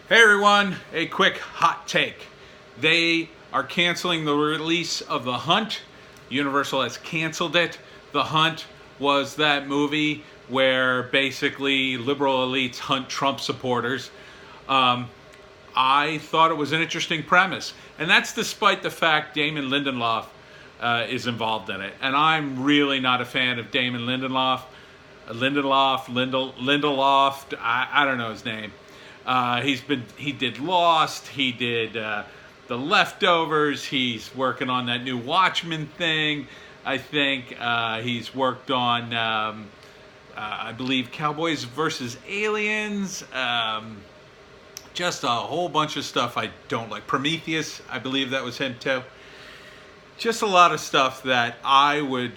Hey everyone, a quick hot take. They are canceling the release of The Hunt. Universal has canceled it. The Hunt was that movie where basically liberal elites hunt Trump supporters. I thought it was an interesting premise, and that's despite the fact Damon Lindelof is involved in it. And I'm really not a fan of Damon Lindelof. Lindelof, I don't know his name. He did Lost, he did The Leftovers, he's working on that new Watchmen thing. I think he's worked on, I believe, Cowboys versus Aliens. Just a whole bunch of stuff I don't like. Prometheus, I believe that was him too. Just a lot of stuff that I would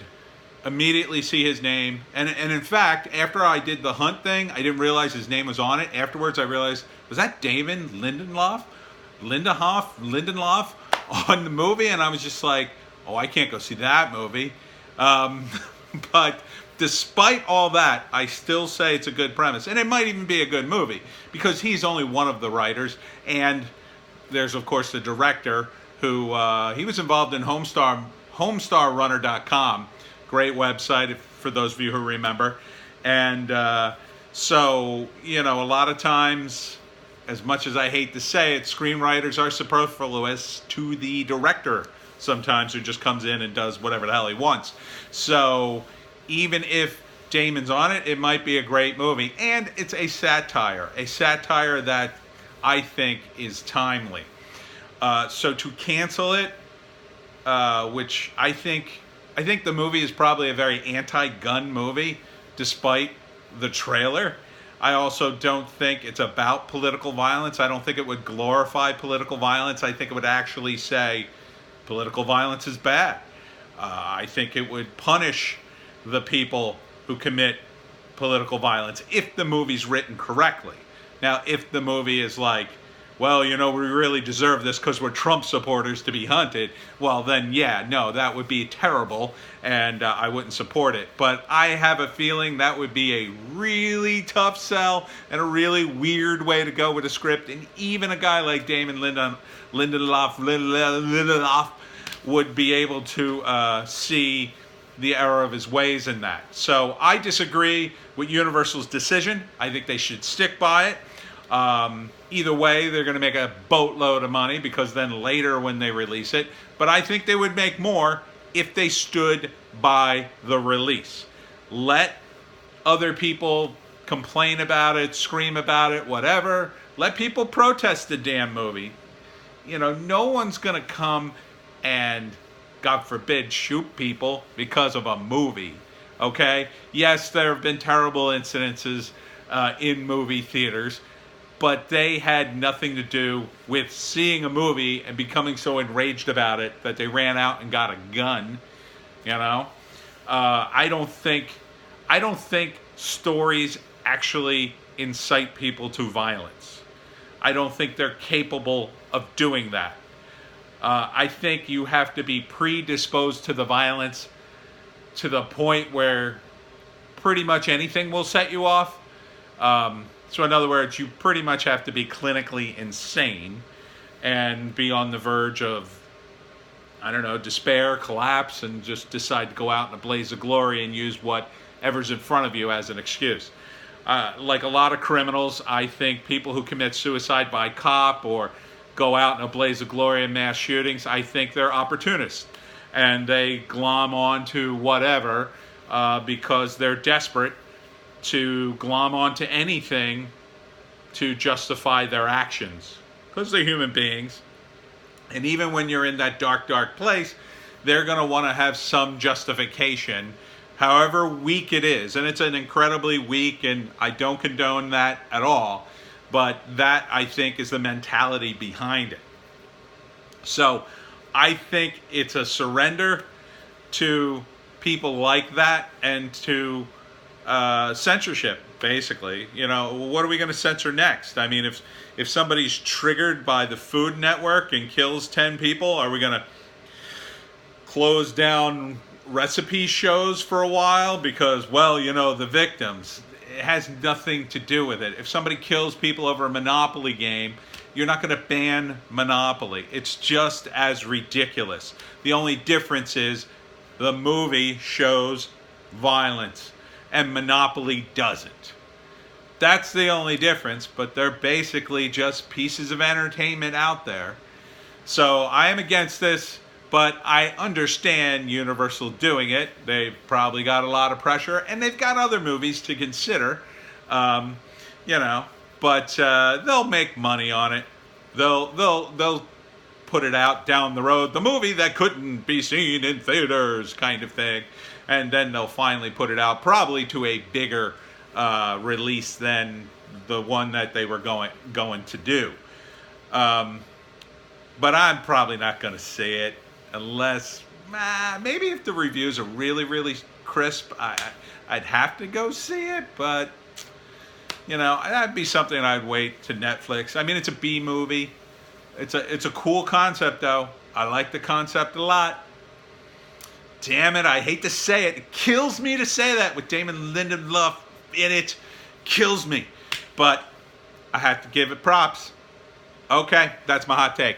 immediately see his name. And in fact, after I did the Hunt thing, I didn't realize his name was on it. Afterwards, I realized, was that Damon Lindelof on the movie? And I was just like, oh, I can't go see that movie. But despite all that, I still say it's a good premise. And it might even be a good movie because he's only one of the writers. And there's, of course, the director who he was involved in HomestarRunner.com. Great website for those of you who remember. And so, a lot of times, as much as I hate to say it, screenwriters are superfluous to the director sometimes, who just comes in and does whatever the hell he wants. So even if Damon's on it, it might be a great movie. And it's a satire that I think is timely. So to cancel it, which I think the movie is probably a very anti-gun movie, despite the trailer. I also don't think it's about political violence. I don't think it would glorify political violence. I think it would actually say political violence is bad. I think it would punish the people who commit political violence if the movie's written correctly. Now, if the movie is like, well, we really deserve this because we're Trump supporters to be hunted, well, then, yeah, no, that would be terrible, and I wouldn't support it. But I have a feeling that would be a really tough sell and a really weird way to go with a script, and even a guy like Damon Lindelof would be able to see the error of his ways in that. So I disagree with Universal's decision. I think they should stick by it. Either way, they're going to make a boatload of money because then later when they release it. But I think they would make more if they stood by the release. Let other people complain about it, scream about it, whatever. Let people protest the damn movie. No one's going to come and, God forbid, shoot people because of a movie. Okay? Yes, there have been terrible incidences in movie theaters, but they had nothing to do with seeing a movie and becoming so enraged about it that they ran out and got a gun. I don't think stories actually incite people to violence. I don't think they're capable of doing that. I think you have to be predisposed to the violence to the point where pretty much anything will set you off. So in other words, you pretty much have to be clinically insane and be on the verge of, despair, collapse, and just decide to go out in a blaze of glory and use whatever's in front of you as an excuse. Like a lot of criminals, I think people who commit suicide by cop or go out in a blaze of glory in mass shootings, I think they're opportunists. And they glom on to whatever because they're desperate to glom onto anything to justify their actions, because they're human beings. And even when you're in that dark, dark place, they're going to want to have some justification, however weak it is. And it's an incredibly weak, and I don't condone that at all, but that, I think, is the mentality behind it. So I think it's a surrender to people like that and to censorship, basically. What are we going to censor next? I mean, if somebody's triggered by the Food Network and kills 10 people, are we going to close down recipe shows for a while because, the victims? it has nothing to do with it. If somebody kills people over a Monopoly game, you're not going to ban Monopoly. It's just as ridiculous. The only difference is the movie shows violence and Monopoly doesn't. That's the only difference, but they're basically just pieces of entertainment out there. So I am against this, but I understand Universal doing it. They've probably got a lot of pressure, and they've got other movies to consider, but they'll make money on it. They'll put it out down the road, the movie that couldn't be seen in theaters kind of thing, and then they'll finally put it out probably to a bigger release than the one that they were going to do. But I'm probably not going to see it unless maybe if the reviews are really, really crisp, I'd have to go see it. But that'd be something I'd wait to Netflix. I mean, it's a B movie. It's a cool concept though. I like the concept a lot. Damn it, I hate to say it. It kills me to say that with Damon Lindelof in it. Kills me. But I have to give it props. Okay, that's my hot take.